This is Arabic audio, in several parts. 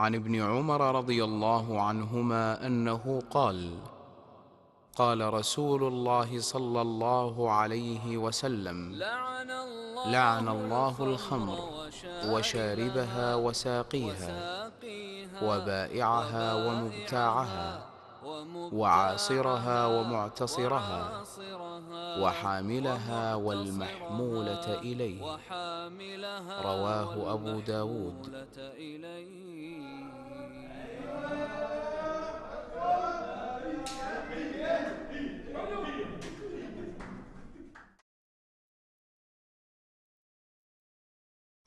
عن ابن عمر رضي الله عنهما أنه قال: قال رسول الله صلى الله عليه وسلم: لعن الله الخمر وشاربها وساقيها وبائعها ومبتاعها وعاصرها ومعتصرها وحاملها والمحمولة إليه. رواه أبو داود.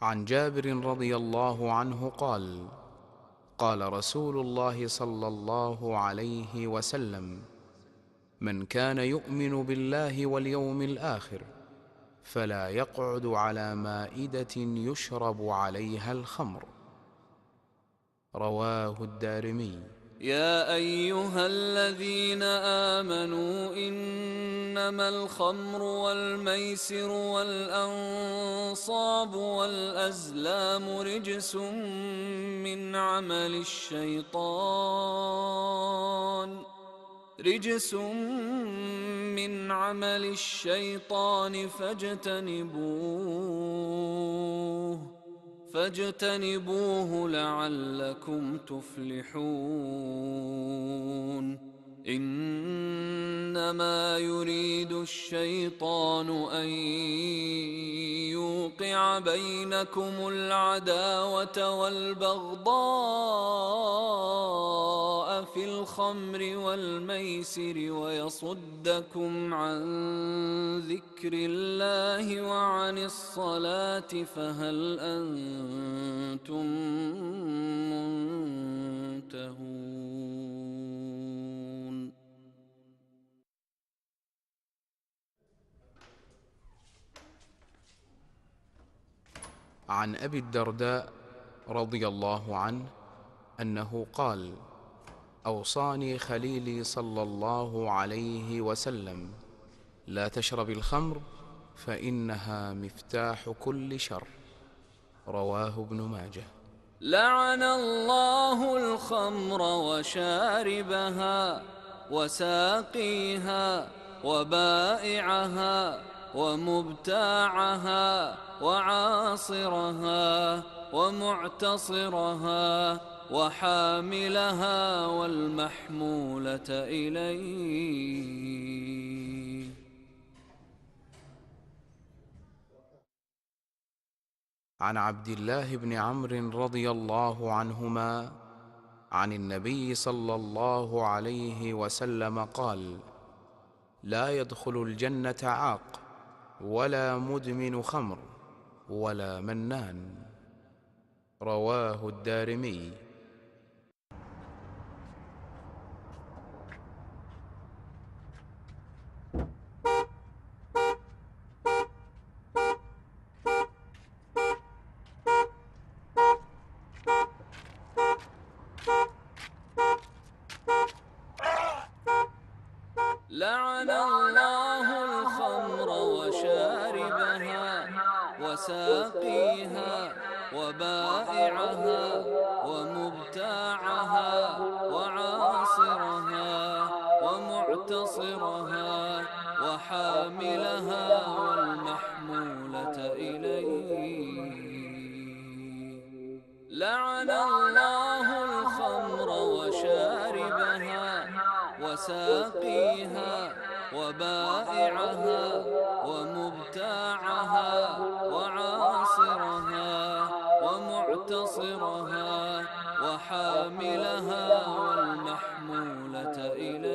عن جابر رضي الله عنه قال: قال رسول الله صلى الله عليه وسلم: من كان يؤمن بالله واليوم الآخر فلا يقعد على مائدة يشرب عليها الخمر. رواه الدارمي. يا أيها الذين آمنوا إنما الخمر والميسر والأنصاب والأزلام رجس من عمل الشيطان فاجتنبوه لعلكم تفلحون. إنما يريد الشيطان أن يوقع بينكم العداوة والبغضاء في الخمر والميسر ويصدكم عن ذكر الله وعن الصلاة فهل أنتم منتهون؟ عن أبي الدرداء رضي الله عنه أنه قال: أوصاني خليلي صلى الله عليه وسلم: لا تشرب الخمر فإنها مفتاح كل شر. رواه ابن ماجه. لعن الله الخمر وشاربها وساقيها وبائعها ومبتاعها وعاصرها ومعتصرها وحاملها والمحمولة إليه. عن عبد الله بن عمرو رضي الله عنهما عن النبي صلى الله عليه وسلم قال: لا يدخل الجنة عاق ولا مدمن خمر ولا منان. رواه الدارمي. لعن الله الخمر وشاربها وساقيها وبائعها ومبتاعها وعاصرها ومعتصرها وحاملها والمحمولة إليه. لعن الله الخمر وشاربها وساقيها وبائعها ومبتاعها وعاصرها ومعتصرها وحاملها والمحمولة إليه.